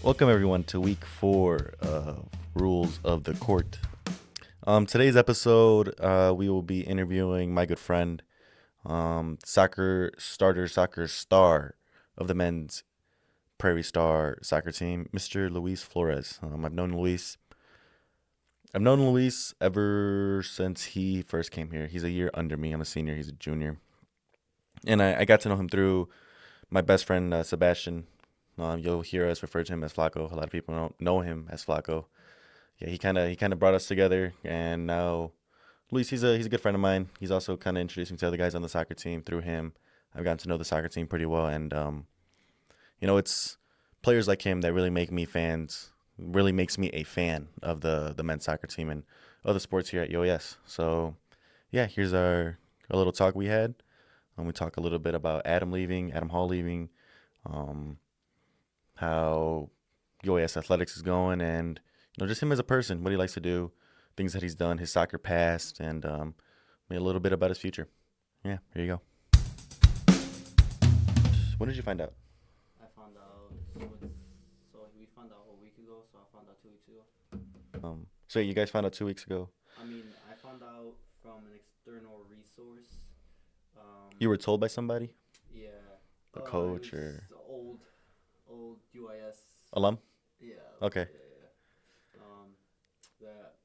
Welcome everyone to week 4 of Rules of the Court. Today's episode, we will be interviewing my good friend, soccer star of the men's Prairie Star soccer team, Mr. Luis Flores. I've known Luis ever since he first came here. He's a year under me. I'm a senior. He's a junior, and I got to know him through my best friend Sebastian. You'll hear us refer to him as Flacco. A lot of people don't know him as Flacco. Yeah, he kind of brought us together, and now Luis, he's a good friend of mine. He's also kind of introduced me to other guys on the soccer team through him. I've gotten to know the soccer team pretty well, and it's players like him that really makes me a fan of the men's soccer team and other sports here at UAS. So yeah, here's our a little talk we had. We talk a little bit about Adam Hall leaving, um, how UAS athletics is going, and just him as a person, what he likes to do, things that he's done, his soccer past, and a little bit about his future. Yeah, here you go. When did you find out? I found out we found out a week ago, so I found out 2 weeks ago. So you guys found out 2 weeks ago. I mean, I found out from an external resource. You were told by somebody, Yeah. a coach It was or old UIS. alum? Yeah. Okay. Yeah. That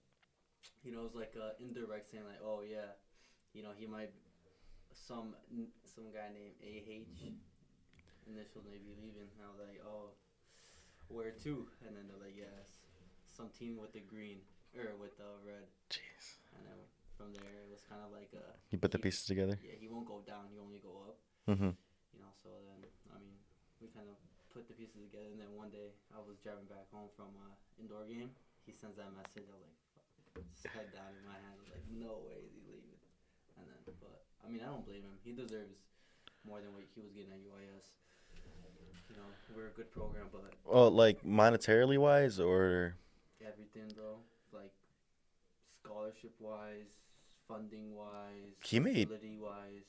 it was like a indirect saying like, oh yeah, he might some guy named AH initials may be leaving. And I was like, oh, where to? And then they're like, yes, some team with the green or with the red. Jeez. And then from there, it was kind of like You put the pieces together. yeah, he won't go down. He only go up. Mm-hmm. So then we kind of put the pieces together. And then one day I was driving back home from an indoor game. He sends that message. I was like, fuck. Just head down in my hand. I was like, no way is he leaving. And then, but I don't blame him. He deserves more than what he was getting at UIS. We're a good program, but Well, like monetarily wise, or everything, bro. Like scholarship wise, funding wise, He made- facility wise.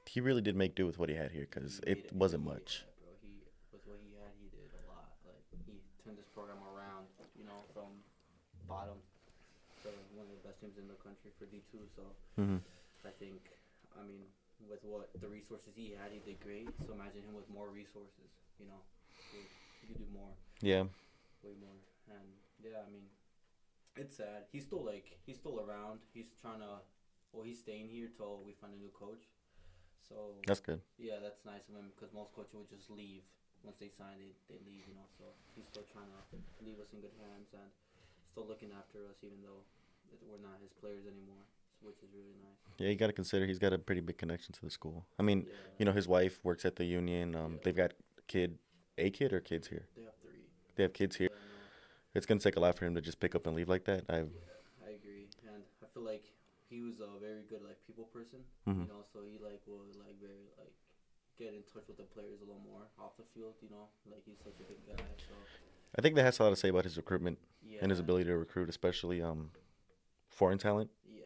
he really did make do with what he had here because it wasn't much. Bro. He with what he had, he did a lot. Like he turned this program around. From bottom to one of the best teams in the country for D2. So Mm-hmm. I think, with what the resources he had, he did great. So imagine him with more resources. He could do more. Yeah. Way more. And yeah, it's sad. He's still around. He's trying to. Well, he's staying here till we find a new coach. So That's good. yeah, that's nice of him because most coaches would just leave once they sign. They leave. So he's still trying to leave us in good hands and still looking after us, even though we're not his players anymore, which is really nice. Yeah, you got to consider he's got a pretty big connection to the school. Yeah. His wife works at the union. Yeah. They've got a kid or kids here. They have 3. They have kids here. Yeah, I know. It's gonna take a lot for him to just pick up and leave like that. Yeah, I agree, and I feel like he was a very good people person. Mhm. So he will very get in touch with the players a little more off the field. He's such a good guy. So I think that has a lot to say about his recruitment yeah, and his ability to recruit, especially foreign talent. Yeah,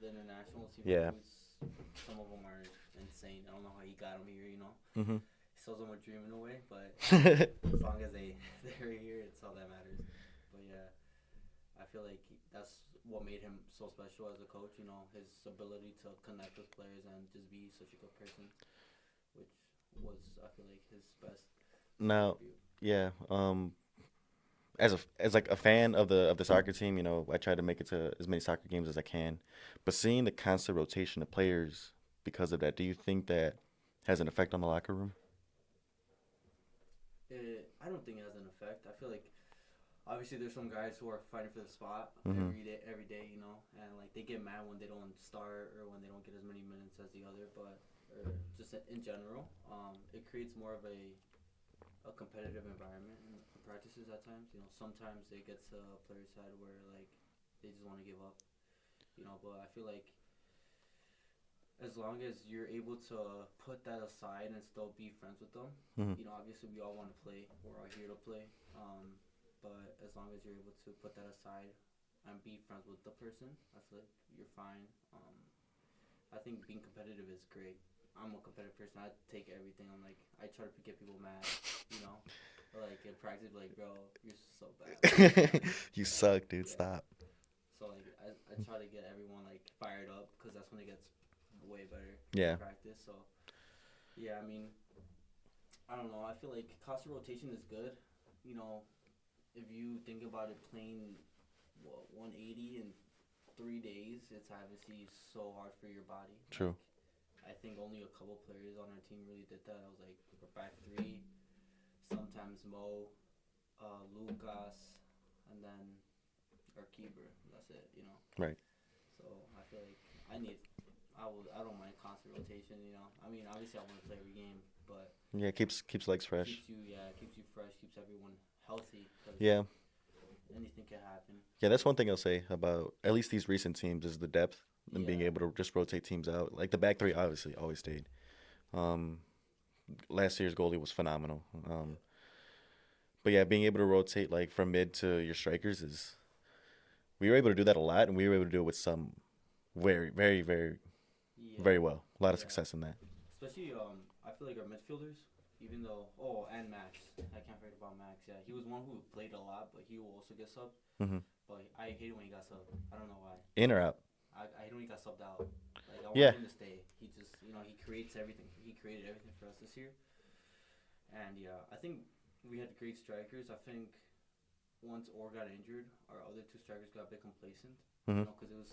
the internationals. Yeah. Some of them are insane. I don't know how he got them here. Mm-hmm. He sells them a dream in a way, but as long as they're here, it's all that matters. But yeah, I feel like that's what made him so special as a coach. His ability to connect with players and just be such a good person, which was I feel like his best. Now, attribute. yeah. As like a fan of the soccer team, I try to make it to as many soccer games as I can. But seeing the constant rotation of players because of that, do you think that has an effect on the locker room? I don't think it has an effect. I feel like obviously there's some guys who are fighting for the spot Mhm. every day, and they get mad when they don't start or when they don't get as many minutes as the other. But or just in general, it creates more of a competitive environment in practices at times. Sometimes it gets to a player's head where they just want to give up. But I feel like as long as you're able to put that aside and still be friends with them, Mhm. obviously we all want to play. We're all here to play. But as long as you're able to put that aside and be friends with the person, I feel like you're fine. I think being competitive is great. I'm a competitive person. I take everything. I try to get people mad, Like in practice, like bro, you're so bad. Like You suck, dude. yeah. Stop. So like I try to get everyone like fired up because that's when it gets way better in Yeah, practice. So yeah, I mean I don't know. I feel like constant rotation is good. You know, if you think about it, playing what 180 in 3 days, it's obviously so hard for your body. Like true. I think only a couple players on our team really did that. I was like we're back three, sometimes Mo, Lucas, and then our keeper. That's it. You know. Right. So I feel like I need. I don't mind constant rotation. You know. I mean, obviously I want to play every game, but Yeah, keeps legs fresh. keeps you keeps you fresh, keeps everyone healthy because Yeah. anything can happen. Yeah, that's one thing I'll say about at least these recent teams is the depth and being Yeah. able to just rotate teams out. Like the back three obviously always stayed. Um, Last year's goalie was phenomenal. Yeah. But yeah, being able to rotate like from mid to your strikers is we were able to do that a lot, and we were able to do it with some very Yeah. well. A lot of Yeah. success in that. Especially I feel like our midfielders, even though and Max, I can't forget about Max. Yeah, he was one who played a lot, but he will also get subbed. Hmm. But I hate it when he got subbed. I don't know why. In or out? I hate when he got subbed out. Like I Yeah. wanted him to stay. He just he creates everything. He created everything for us this year. And yeah, I think we had great strikers. I think once Orr got injured, our other two strikers got a bit complacent. Hmm. Because it was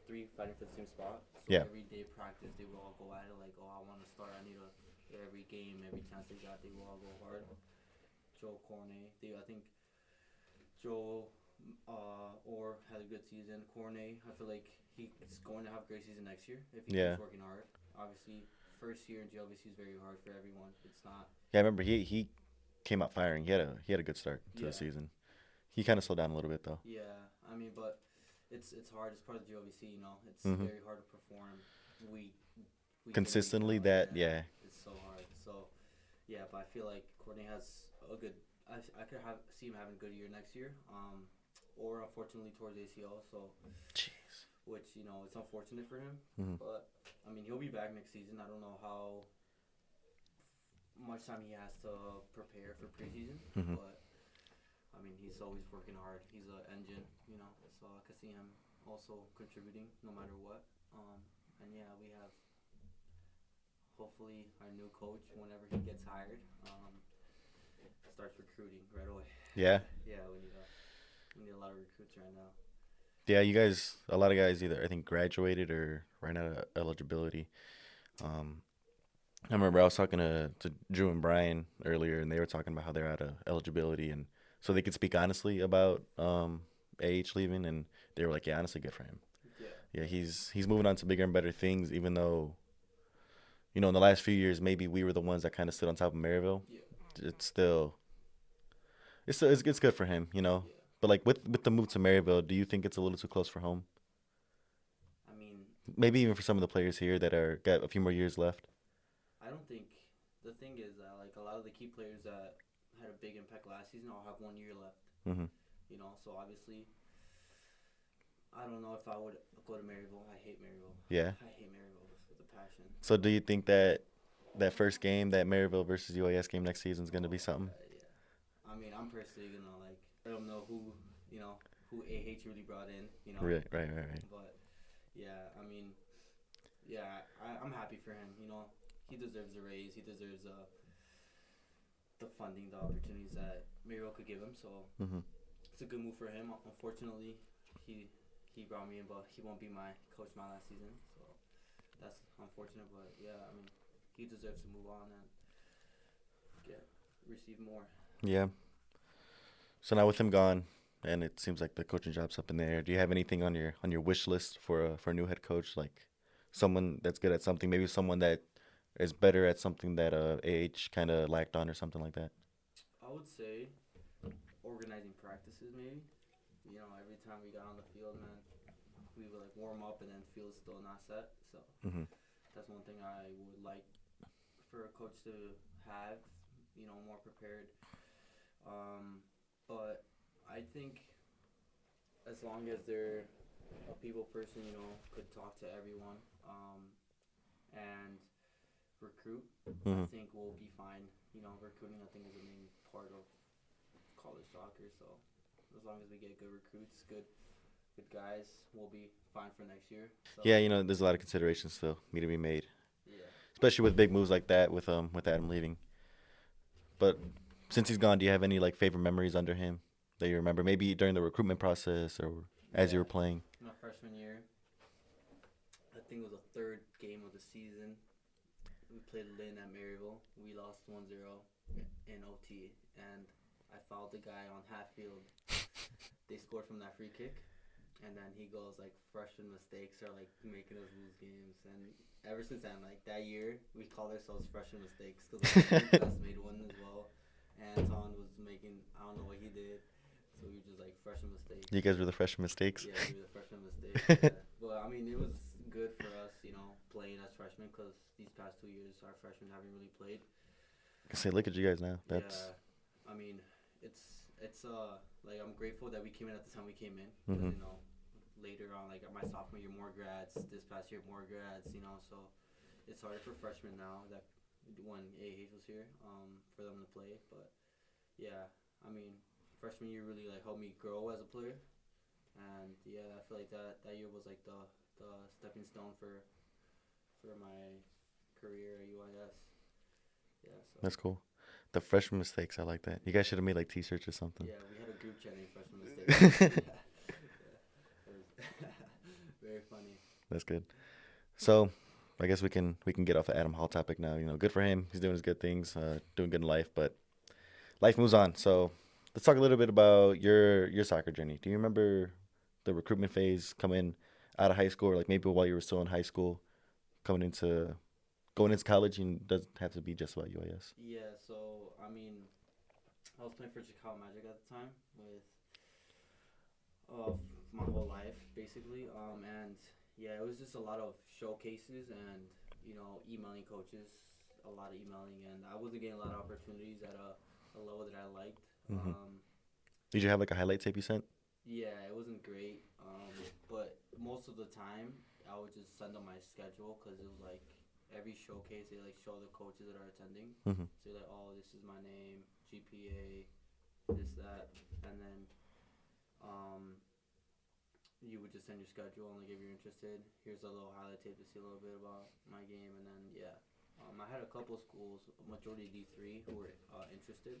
three fighting for the same spot. So Yeah. every day practice, they would all go at it like, oh, I want to start. I need a every game, every chance they got, they will all go hard. Joe Cornet, I think Joe Orr had a good season. Cornet, I feel like he's going to have a great season next year if he Yeah. keeps working hard. Obviously, first year in GLBC is very hard for everyone. It's not. Yeah. I remember he came out firing. He had a good start to the Yeah, season. He kind of slowed down a little bit though. yeah. I mean, but it's hard. It's part of the GLBC. It's Hmm. very hard to perform week week in week Consistently, out. that Yeah, yeah, it's so hard. So yeah, but I feel like Courtney has a good. I could have see him having a good year next year. Or unfortunately towards ACL. So jeez. which it's unfortunate for him. Hmm. But I mean he'll be back next season. I don't know how much time he has to prepare for preseason, Hmm. but I mean he's always working hard. He's an engine, So I could see him also contributing no matter what. And yeah, we have hopefully our new coach whenever he gets hired starts recruiting right away. Yeah. Yeah, we need a lot of recruits right now. Yeah, you guys, a lot of guys either I think graduated or ran out of eligibility. Um, I remember I was talking to Drew and Brian earlier, and they were talking about how they're out of eligibility, and so they could speak honestly about AH leaving, and they were like, yeah, honestly, good for him. Yeah, Yeah, he's moving on to bigger and better things, even though in the last few years maybe we were the ones that kind of stood on top of Maryville. yeah, It's still it's good for him. yeah. But like with the move to Maryville, do you think it's a little too close for home? I mean, Maybe even for some of the players here that are got a few more years left. I don't think the thing is that like a lot of the key players that had a big impact last season all have 1 year left. Hmm. So obviously, I don't know if I would go to Maryville. I hate Maryville. Yeah. I hate Maryville with a passion. So do you think that first game, that Maryville versus UAS game next season is going to be Oh something? yeah. I mean, I'm personally gonna like I don't know who AH really brought in. Right, right, right, right. But yeah, I mean, yeah, I'm happy for him. He deserves a raise. He deserves the funding, the opportunities that Maryville could give him. So Hmm. it's a good move for him. Unfortunately, he he brought me in, but he won't be my coach my last season. So that's unfortunate. But yeah, I mean, he deserves to move on and get receive more. Yeah. So now with him gone, and it seems like the coaching job's up in the air. Do you have anything on your wish list for a new head coach, like someone that's good at something, maybe someone that is better at something that AH kind of lacked on or something like that? I would say organizing practices maybe. Every time we got on the field, man, we would like warm up and then field's still not set. So Hmm. that's one thing I would like for a coach to have. More prepared. But I think as long as they're a people person, could talk to everyone, and recruit, I Hmm. think we'll be fine. Recruiting I think is the main part of college soccer. So as long as we get good recruits, good guys, we'll be fine for next year. So Yeah, there's a lot of considerations still need to be made, yeah, especially with big moves like that with Adam leaving. But since he's gone, do you have any like favorite memories under him that you remember? Maybe during the recruitment process or as you yeah. were playing. My freshman year, I think it was the third game of the season. We played Lynn at Maryville. We lost 1-0 in OT, and I fouled the guy on half field. They scored from that free kick, and then he goes like freshman mistakes are like making us lose games. And ever since then, like that year, we called ourselves freshman mistakes because our recruits just made one as well. Anton was making I don't know what he did, so we were just like freshman mistakes. You guys were the freshman mistakes. Yeah, we were the freshman mistakes. Yeah, but I mean, it was good for us, playing as freshmen because these past 2 years our freshmen haven't really played. I say, look at you guys now. That's. Yeah, I mean, it's like I'm grateful that we came in at the time we came in because Hmm. later on, like at my sophomore year, more grads. This past year, more grads. So it's harder for freshmen now that when AH was here, for them to play. But yeah, I mean, freshman year really like helped me grow as a player. And yeah, I feel like that year was like the stepping stone for my career at UIS. Yeah, so That's cool. The freshman mistakes, I like that. You guys should have made like T-shirts or something. yeah, we had a group chat named Freshman Mistakes. Yeah, yeah, it was very funny. That's good. So, I guess we can get off the Adam Hall topic now. Good for him. He's doing his good things, doing good in life, but life moves on. So, let's talk a little bit about your soccer journey. Do you remember the recruitment phase coming out of high school, or like maybe while you were still in high school, coming into going into college? And doesn't have to be just about UIS. Yeah, so I mean, I was playing for Chicago Magic at the time with my whole life basically. And yeah, it was just a lot of showcases and emailing coaches, a lot of emailing, and I wasn't getting a lot of opportunities at a level that I liked. Hmm. Did you have like a highlight tape you sent? Yeah, it wasn't great. But most of the time, I would just send them my schedule because it was like every showcase they like show the coaches that are attending. Hmm. So you're like, oh, this is my name, GPA, this that, and then um, you would just send your schedule and like if you're interested, here's a little highlight tape to see a little bit about my game, and then yeah. I had a couple schools, majority D3, who were interested,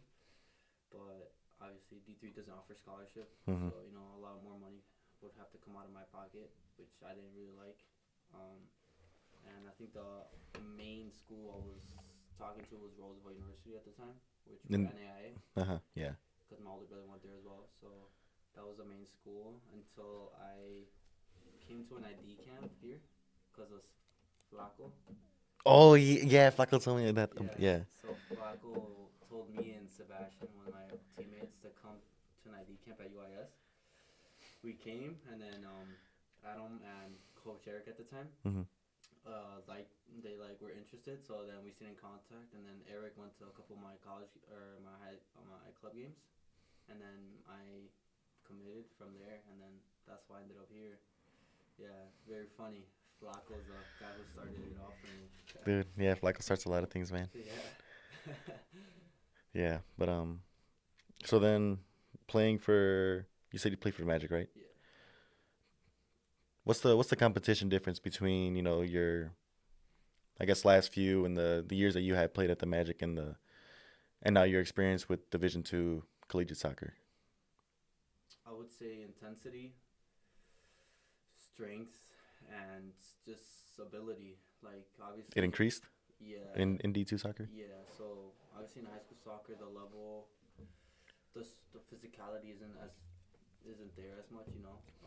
but obviously D3 doesn't offer scholarship, Hmm. so a lot more money would have to come out of my pocket, which I didn't really like. Um, and I think the main school I was talking to was Roosevelt University at the time, which were And NAIA, yeah. because my older brother went there as well. So that was the main school until I came to an ID camp here because of Flacco. Oh yeah, Flacco told me that. Yeah, Yeah. so Flacco told me and Sebastian, one of my teammates, to come to an ID camp at UIS. We came, and then Adam and Coach Eric at the time, Hmm. like they like were interested. So then we stayed in contact, and then Eric went to a couple of my college or my club games, and then I committed from there, and then that's why I ended up here. Yeah, very funny. Flacco's the guy who started it off for me. Dude, yeah, Flacco starts a lot of things, man. Yeah. Yeah, but so then playing for you said you played for the Magic, right? Yeah. What's the competition difference between your I guess last few and the years that you had played at the Magic and now your experience with Division 2 collegiate soccer? I would say intensity, strength, and just ability. Like It obviously, increased yeah, in D2 soccer. yeah. So obviously in high school soccer, the level, the physicality isn't there as much.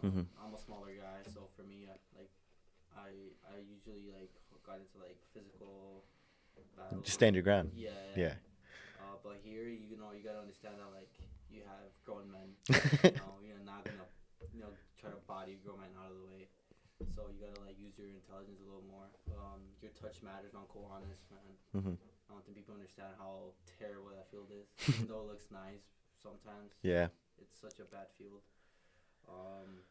Hmm. I'm a smaller guy, so for me, I usually like got into like physical Just battles. stand your ground. Yeah, yeah. Yeah. But here, you gotta understand that like you have grown men. You're not gonna try to body a grown man out of the way. So you gotta like use your intelligence a little more. Your touch matters on Koanis, man. Hmm. I don't think people understand how terrible that field is. Even though it looks nice, sometimes Yeah. it's such a bad field. Um,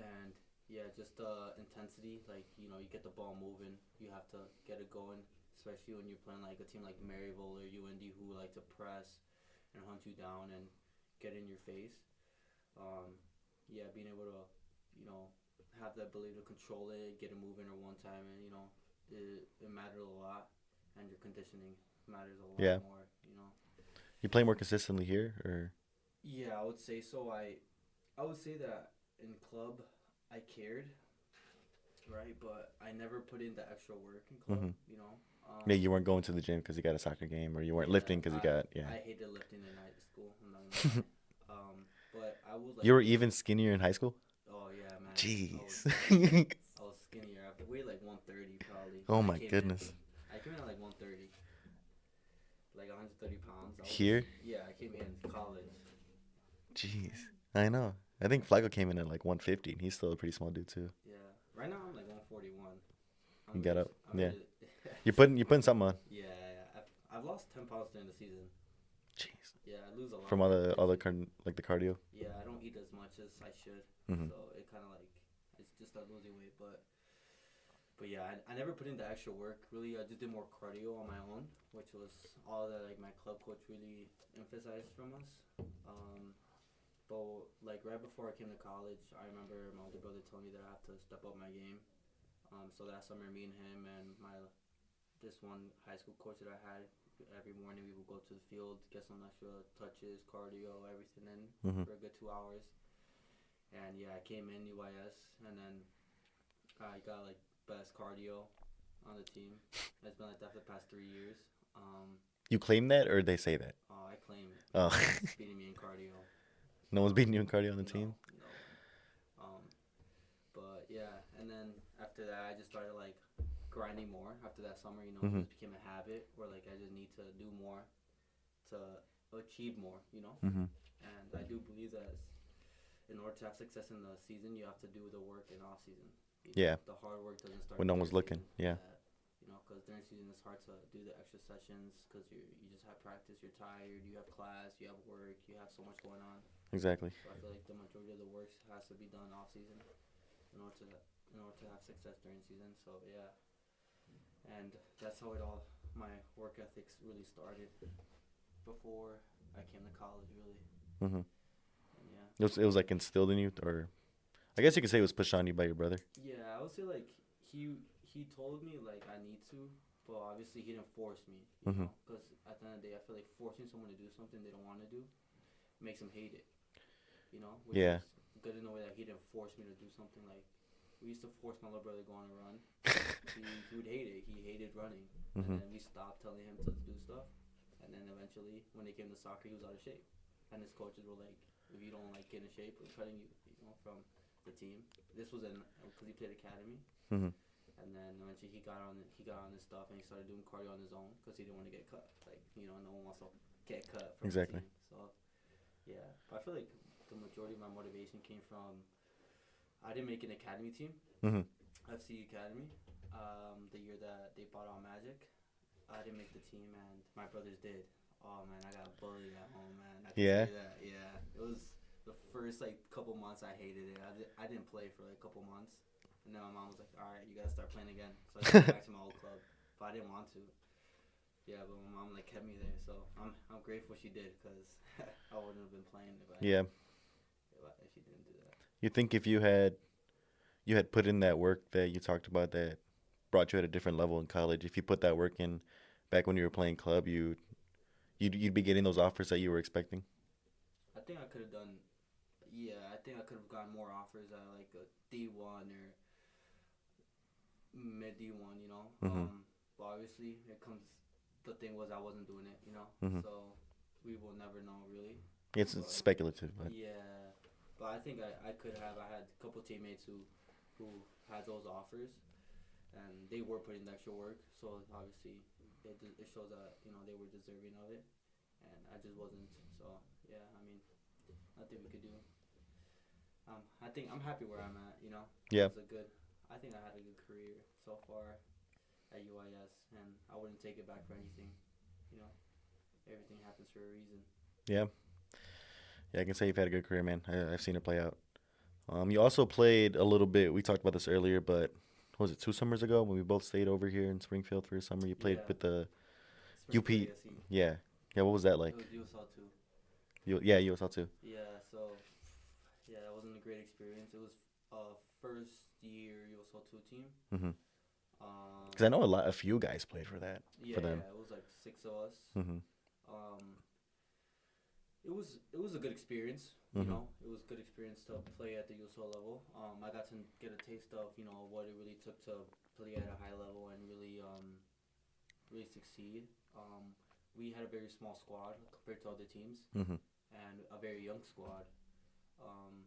and yeah, just intensity. Like you get the ball moving, you have to get it going. Especially when you're playing like a team like Maryville or UND who like to press. and hunt you down and get in your face. Um, yeah, being able to, you know, have the ability to control it, get it moving at one time, and it mattered a lot, and your conditioning matters a lot Yeah. more. You know. You play more consistently here, or? Yeah, I would say so. I would say that in club, I cared, right, but I never put in the extra work in club. Hmm. You know. Yeah, you weren't going to the gym because you got a soccer game, or you weren't Yeah, lifting because you got, yeah. I hated lifting in high school. I'm not gonna lie. But I would You like were really. even skinnier in high school? Oh yeah, man. Jeez. I was skinnier. I weighed like 130 probably Oh when I my came in. goodness. I came in at like 130, like 130 pounds. I was just Here? yeah. I came in college. Jeez. I know. I think Flacco came in at like 150, and he's still a pretty small dude too. Yeah. Right now I'm like 141. He got up. I'm Yeah. really. You're putting something on. Yeah, yeah. I've lost 10 pounds during the season. Jeez. Yeah, I lose a lot From during the all the preseason. like the cardio. Yeah, I don't eat as much as I should, Hmm. so it kind of like I just start losing weight. But yeah, I never put in the extra work. Really, I just did more cardio on my own, which was all that like my club coach really emphasized from us. Um, but like right before I came to college, I remember my older brother telling me that I have to step up my game. So that summer, me and him and my this one high school coach that I had, every morning we would go to the field, get some extra touches, cardio, everything in Hmm. for a good 2 hours. And yeah, I came in UIS, and then I got like best cardio on the team. It's been like that for the past 3 years. Um, You claim that, or they say that? I claim it. Oh, No one's beating me in cardio. no one's beating you in cardio on the No, team. no. Um, but yeah, and then after that, I just started like grinding more. After that summer, it Hmm. just became a habit where like I just need to do more to achieve more. Hmm. And I do believe that in order to have success in the season, you have to do the work in off season. Yeah, The hard work doesn't start when no during one's looking. season. Yeah, Yeah, because during season it's hard to do the extra sessions because you just have practice. You're tired. You have class. You have work. You have so much going on. exactly. So I feel like the majority of the work has to be done off season in order to have success during season. So yeah, and that's how it all my work ethics really started before I came to college really. Hmm. And yeah. It was like instilled in you, or I guess you could say it was pushed on you by your brother. Yeah, I would say like he told me like I need to, but obviously he didn't force me, Hmm. because at the end of the day I feel like forcing someone to do something they don't want to do makes them hate it, which Yeah. is good in a way that he didn't force me to do something. Like we used to force my little brother to go on a run. He would hate it. He hated running, and Hmm. then we stopped telling him to do stuff, and then eventually when they came to soccer he was out of shape, and his coaches were like, if you don't like get in shape, we're cutting you, from the team. This was in because he played academy, Hmm. and then eventually he got on his stuff and he started doing cardio on his own because he didn't want to get cut. Like no one wants to get cut from a Exactly. team. So yeah, but I feel like the majority of my motivation came from I didn't make an academy team, Hmm. FC Academy. The year that they bought out Magic, I didn't make the team and my brothers did. Oh man, I got bullied at home, man. I can tell Yeah. you that. Yeah, it was the first like couple months I hated it. I didn't play for like a couple months, and then my mom was like, "All right, you gotta start playing again." So I just went back to my old club, but I didn't want to. Yeah, but my mom like kept me there, so I'm grateful she did because I wouldn't have been playing Yeah. if she didn't do that. You think if you had put in that work that you talked about that brought you at a different level in college, if you put that work in back when you were playing club, you'd be getting those offers that you were expecting. I think I could have done. Yeah, I think I could have gotten more offers at like a D1 or mid D1. Hmm. But obviously it comes. The thing was I wasn't doing it. Hmm. So we will never know really. It's But speculative, but yeah, but I think I could have. I had a couple teammates who had those offers, and they were putting the extra work. So obviously it shows that they were deserving of it, and I just wasn't. So yeah, I mean nothing we could do. I think I'm happy where I'm at. It yeah, was a good. I think I had a good career so far at UIS, and I wouldn't take it back for anything. You know, everything happens for a reason. yeah, yeah. I can say you've had a good career, man. I've seen it play out. You also played a little bit. We talked about this earlier, but what was it 2 summers ago when we both stayed over here in Springfield for a summer? You played Yeah, with the Springfield UP. ASE. Yeah, yeah. What was that It like? was USL too. Yeah, USL too. Yeah, so yeah, that wasn't a great experience. It was first year USL two team. Because I Um, know a few guys played for that, for yeah, them. yeah, it was like six of us. Hmm. Um, it was a good experience. You Hmm. know, it was good experience to play at the USL level. I got to get a taste of what it really took to play at a high level and really succeed. Um, we had a very small squad compared to other teams Hmm. and a very young squad. Um,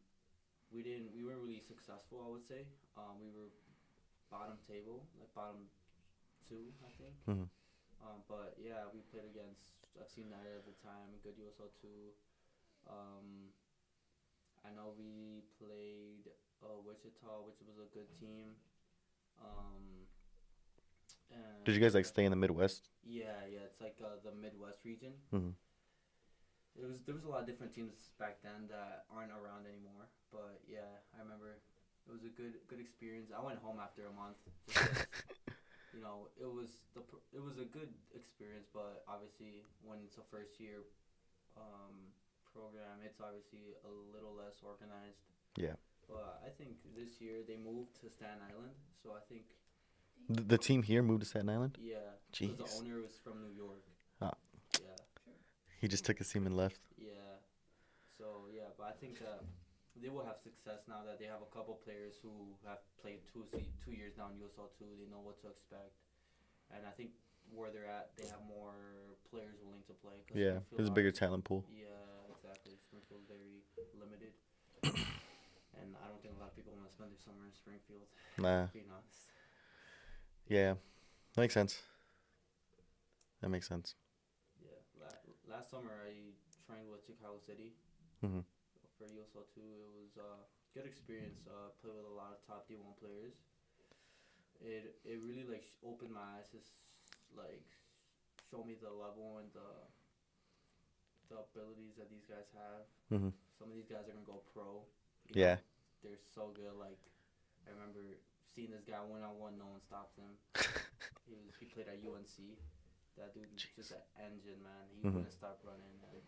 we weren't really successful. I would say we were bottom table, like bottom two, I think. Hmm. But yeah, we played against. I've seen that at the time. Good USL two. Um, I know we played Wichita, which was a good team. Um, Did you and guys like stay in the Midwest? yeah, yeah, it's like the Midwest region. Hmm. There was a lot of different teams back then that aren't around anymore. But yeah, I remember it was a good experience. I went home after a month just because it was a good experience. But obviously, when it's a first year program, it's obviously a little less organized. Yeah. But I think this year they moved to Staten Island, so I think The team here moved to Staten Island. yeah, because the Jeez. owner was from New York. Oh, Yeah, he just took his team and left. yeah. So yeah, but I think they will have success now that they have a couple players who have played 2 years now in USL two. They know what to expect, and I think where they're at, they have more players willing to play. Cause Yeah, Springfield, there's a bigger talent pool. yeah, exactly. Springfield's very limited, and I don't think a lot of people want to spend their summer in Springfield. Nah. Being honest. Yeah, that makes sense. That makes sense. Yeah. Last summer I trained with Chicago City Hmm. for USL two. It was a good experience. Played with a lot of top D1 players. It really like opened my eyes. Just like show me the level and the abilities that these guys have. Hmm. Some of these guys are gonna go pro. You know, Yeah. they're so good. Like I remember seeing this guy 1-on-1. No one stopped him. He played at UNC. That dude is just Jeez. an engine, man. He Hmm. wouldn't stop running, and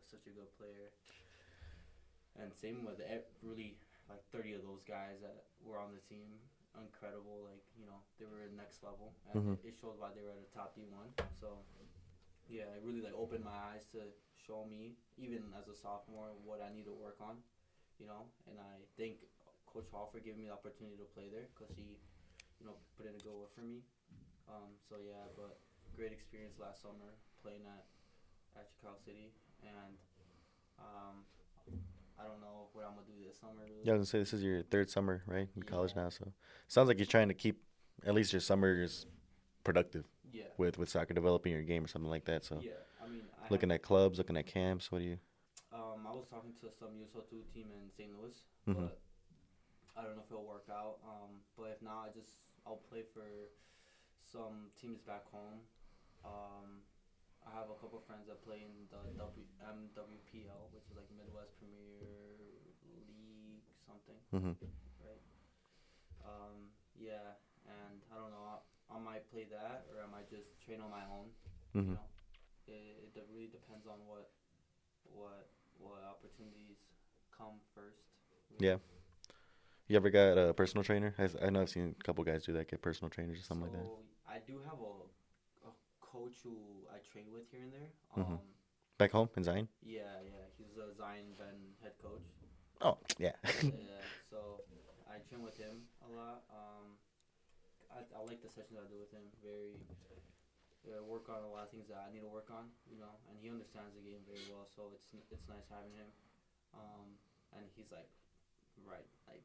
such a good player. And same with really like 30 of those guys that were on the team. Incredible, like they were next level, and Hmm. it showed why they were at a top D1. So yeah, it really like opened my eyes to show me, even as a sophomore, what I need to work on. And I thank Coach Hall for giving me the opportunity to play there because he put in a good work for me. So yeah, but great experience last summer playing at Chicago City, and um, I don't know what I'm gonna do this summer Yeah, I really. was gonna say this is your third summer, right, in college Yeah, now. So sounds like you're trying to keep at least your summers productive yeah, with soccer, developing your game or something like that. So yeah. I mean, I have. looking at clubs, looking at camps. What do you? I was talking to some USL two team in St. Louis, Hmm. but I don't know if it'll work out. But if not, I'll play for some teams back home. Um, I have a couple friends that play in the MWPL, which is like Midwest Premier League something, Hmm. right? Yeah, and I don't know. I might play that, or I might just train on my own. You Hmm. know, it really depends on what what opportunities come first. Yeah. Really. You ever got a personal trainer? I know I've seen a couple guys do that, get personal trainers or something like that. So I do have a coach who I train with here and there. Hmm. Back home in Zion. Yeah, yeah, he's a Zion Ben head coach. Oh yeah. Yeah, so I train with him a lot. I like the sessions I do with him. Very work on a lot of things that I need to work on. And he understands the game very well. So it's nice having him. And he's like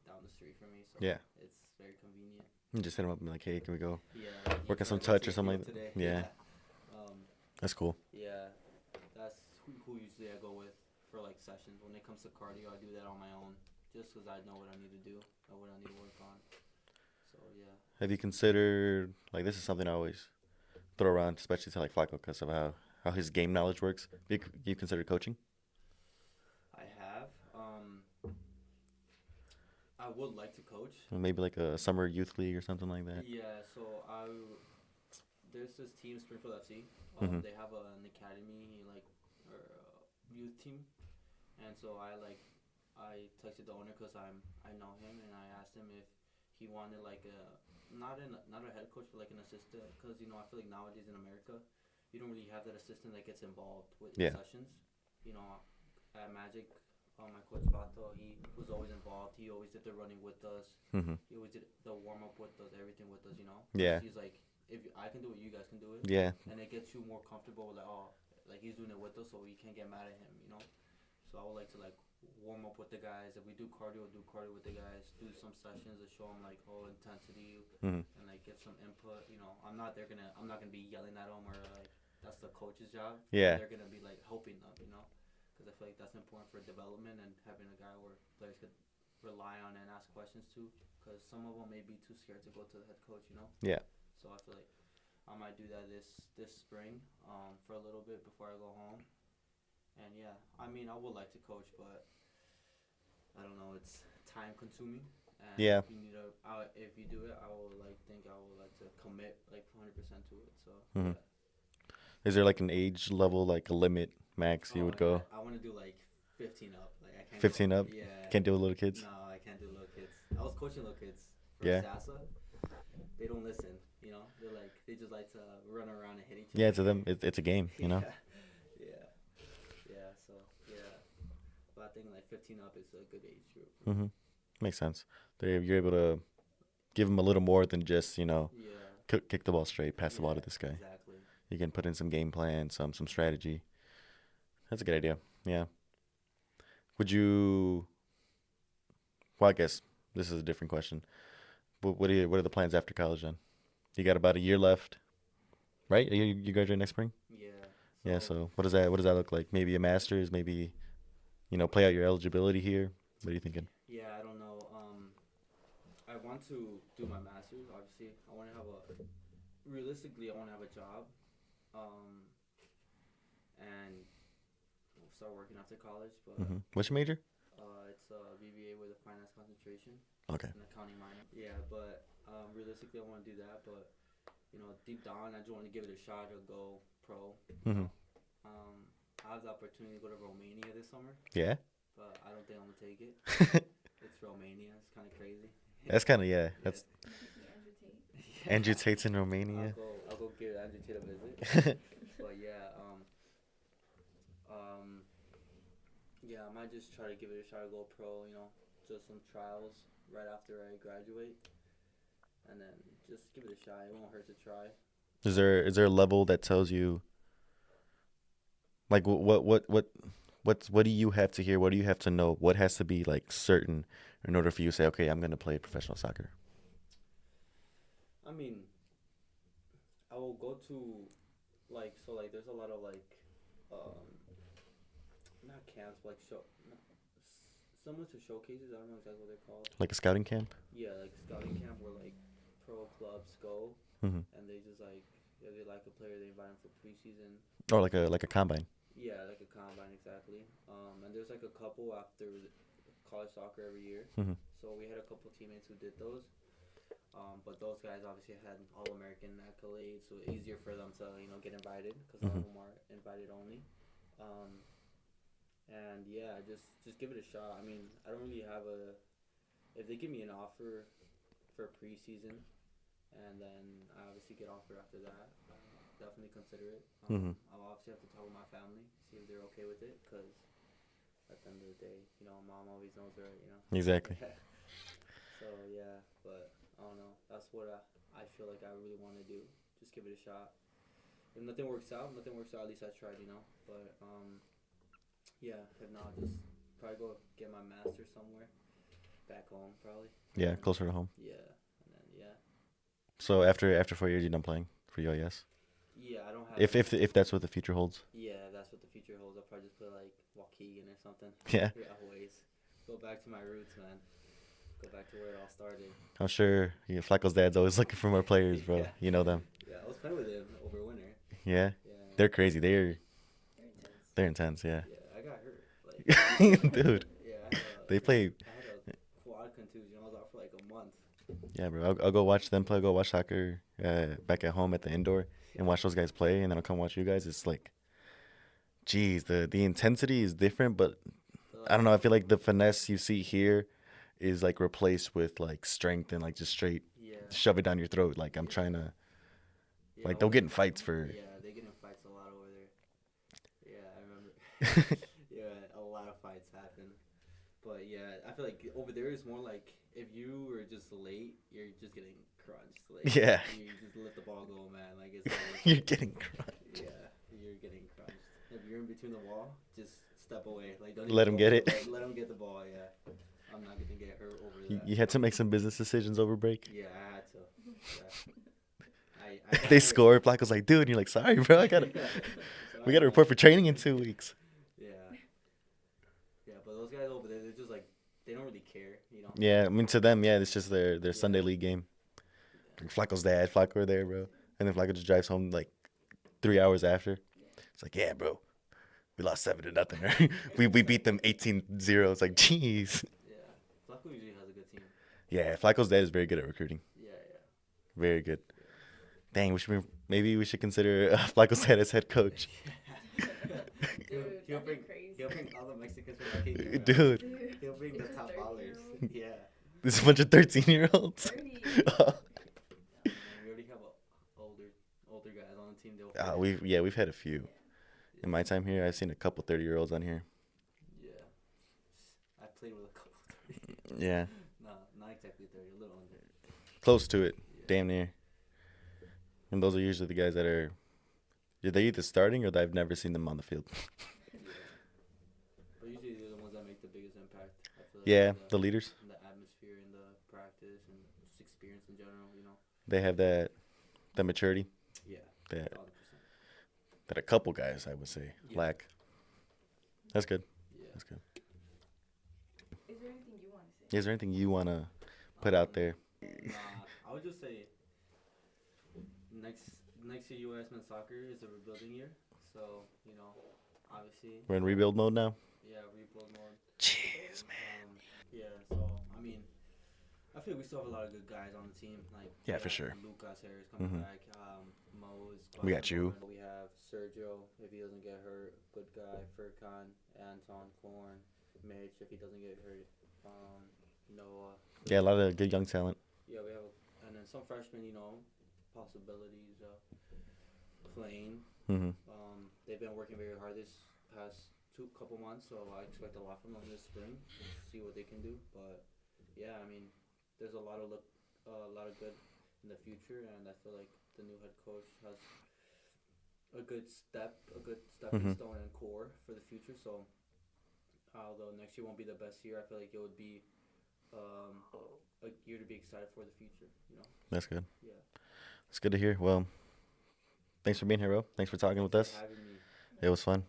down the street from me, so Yeah. it's very convenient. You just hit him up and be like, hey, can we go Yeah, you work on feel some like, what's touch or your something field like that? today? Yeah. Yeah. Um, That's cool. yeah, that's who usually I go with for like sessions. When it comes to cardio, I do that on my own, just because I know what I need to do and what I need to work on. So yeah, Have you considered like this is something I always throw around, especially to like Flacco, because of how his game knowledge works. You consider coaching? I have. I would like to coach. Or maybe like a summer youth league or something like that. Yeah, so there's this team Springfield FC. Hmm. They have an academy like or a youth team, and so I texted the owner because I know him, and I asked him if he wanted like a not a head coach but like an assistant, because I feel like nowadays in America you don't really have that assistant that gets involved with in Yeah. sessions. You know, at Magic, my coach Bato, he was always involved. He always did the running with us. Mhm. He always did the warm up with us, everything with us. Because Yeah. he's like, if I can do it, you guys can do it, Yeah. and it gets you more comfortable. Like, oh, like he's doing it with us, so you can't get mad at him. So I would like to like warm up with the guys. If we do cardio with the guys. Do some sessions to show them like intensity Mhm. and like get some input. I'm not gonna be yelling at them or like that's the coach's job. Yeah. They're gonna be like helping them. Because I feel like that's important for development and having a guy where players could rely on and ask questions to. Because some of them may be too scared to go to the head coach. Yeah. So I feel like I might do that this spring for a little bit before I go home. And yeah, I mean, I would like to coach, but I don't know. It's time consuming, and Yeah. if you do it, I would think I would like to commit like 100% to it. So Mhm. yeah. Is there like an age level, like a limit max you Oh would man, go? I want to do like 15 up. Like I can't go. 15 up? Yeah. Can't deal with little kids? No, I can't do little kids. I was coaching little kids for Yeah. Sasa. They don't listen. They just like to run around and hit each Yeah, other. to them, it's a game, you know? Yeah, yeah, yeah. So yeah, but I think like 15 up is a good age group for me. Hmm. Makes sense. You're able to give them a little more than just, Yeah, kick the ball straight, pass the ball to yeah, this guy. exactly. You can put in some game plan, some strategy. That's a good idea. Yeah. Would you? Well, I guess this is a different question. But what are the plans after college then? You got about a year left, right? You graduate next spring. Yeah. Yeah. So So what does that look like? Maybe a master's, maybe play out your eligibility here. What are you thinking? yeah, I don't know. I want to do my masters. Obviously, I want to have a realistically, I want to have a job. Um, and start working after college. But What's your major? it's a BBA with a finance concentration Okay. and accounting minor. Yeah, but realistically, I want to do that. But deep down, I just want to give it a shot to go pro. You Hmm. know, I have the opportunity to go to Romania this summer, Yeah. but I don't think I'm gonna take it. It's Romania. It's kind of crazy. That's kind of, yeah. Yeah. That's Andrew Yeah. Tate's in I'll Romania. go. I'll go give Andrew Tate a visit. But yeah, um, yeah, I might just try to give it a shot. Go pro. Just some trials right after I graduate, and then just give it a shot. It won't hurt to try. Is there a level that tells you like what do you have to hear? What do you have to know? What has to be like certain in order for you to say, okay, I'm gonna play professional soccer? I mean, I will go to there's a lot of um not camps but like show not, similar to showcases. I don't know exactly what they're called. Like a scouting camp? Yeah, like scouting camp where like pro clubs go Hmm. and they just like if they like a player they invite him for preseason. Or like a combine? Yeah, like a combine exactly. And there's like a couple after college soccer every year. Hmm. So we had a couple teammates who did those. But those guys obviously had All American accolades, so it's easier for them to get invited because all Hmm. of them are invited only. Um, and yeah, just give it a shot. I mean, I don't really have a. If they give me an offer for preseason, and then I obviously get offered after that, definitely consider it. Hmm. I'll obviously have to talk with my family, see if they're okay with it, because at the end of the day, mom always knows right. Exactly. So yeah, but I don't know. That's what I feel like I really want to do. Just give it a shot. If nothing works out, nothing works out. At least I tried. But yeah. If not, just probably go get my master somewhere back home, probably. And Yeah, then closer to home. yeah, and then yeah, So after 4 years, you're done playing for UIS. yeah. I don't have If that's what the future holds. yeah. That's what the future holds. I'll probably just play like Waukegan or something. Yeah. Yeah, always go back to my roots, man. Go back to where it all started. I'm sure Flacco's dad's always looking for more players, bro. Yeah, You know them. yeah. I was playing with him over winter. Yeah. Yeah, They're crazy. They're They're intense. they're intense. Yeah. yeah. I got hurt. Like Dude, yeah, they play. I had a quad contusion. I was out for like a month. Yeah, bro. I'll go watch them play. Go watch soccer back at home at the indoor and Yeah, watch those guys play, and then I'll come watch you guys. It's like Geez, the intensity is different, but I feel I like don't know. I feel like the finesse you see here is like replaced with like strength and like just straight yeah, shove it down your throat. Like I'm yeah, trying to yeah. like they'll get in fights for Yeah, they get in fights a lot over there. Yeah, I remember. Yeah, a lot of fights happen. But yeah, I feel like over there is more like if you were just late, you're just getting crunched. Like yeah. you just let the ball go, man. Like it's over for You're you. getting crushed. Yeah, you're getting crunched. If you're in between the wall, just step away. Like don't even Let him go get for it. it. Let him get the ball. Yeah, I'm not gonna get hurt over You, that. you had to make some business decisions over break. Yeah, I had to. Yeah, I got They hurt. score. Flacco's like, dude, and you're like, sorry, bro. I gotta. Yeah, We sorry, gotta man. report for training in 2 weeks. Yeah, yeah, but those guys over there, they're just like they don't really care, you know. Yeah, I mean to them, yeah, it's just their Yeah, Sunday league game. yeah, Like Flacco's dad, Flacco there, bro, and then Flacco just drives home like 3 hours after. It's like, yeah, bro, we lost 7-0. Right? we beat them 18-0. It's like, jeez. yeah. Flacco usually has a good team. Yeah, Flacco's dad is very good at recruiting. Yeah, yeah, Very good. yeah. Dang, maybe we should consider Flacco's dad as head coach. Dude, He'll that'd be bring crazy. he'll bring all the Mexicans from La Quinta, bro. Dude, Dude, He'll bring the it's just top 30 ballers. year old. Yeah. this is a bunch of 13-year-olds. 30. I mean, we already have older guys on the team. They'll fit in. We've had a few. In my time here, I've seen a couple 30-year-olds on here. Yeah. I played with a couple. Yeah, No, not exactly 30. A little under. close to it, Yeah. damn near. And those are usually the guys that are they're either starting or that I've never seen them on the field. Yeah. But usually they're the ones that make the biggest impact. I feel like Yeah, the leaders. in the atmosphere, in the practice, and just experience in general. You know. They have that maturity Yeah. that 100%. that a couple guys I would say Yeah. lack. That's good. Yeah. That's good. Is there anything you want to say? Is there anything you wanna put out there? Nah, I would just say next year U.S. men's soccer is a rebuilding year. So you know, obviously, We're in rebuild mode now. yeah, rebuild mode. Jeez, man. Yeah. So I mean, I feel we still have a lot of good guys on the team. Like Yeah, we for got sure. Lucas Harris coming Mhm. back. Mo is. We got you. We have Sergio if he doesn't get hurt. Good guy. Furkan, Anton, Korn, Mitch if he doesn't get hurt. Noah. Yeah, a lot of good young talent. Yeah, we have, and then some freshmen. You know, possibilities playing. Hmm. They've been working very hard this past couple months, so I expect a lot from them this spring. See what they can do, but yeah, I mean, there's a lot of good in the future, and I feel like the new head coach has a good stepping Hmm. stone and core for the future. So, although next year won't be the best year, I feel like it would be um, a year to be excited for the future. You know? That's good. Yeah. It's good to hear. Well, thanks for being here, bro. Thanks for talking with Thanks us. for having me. It was fun.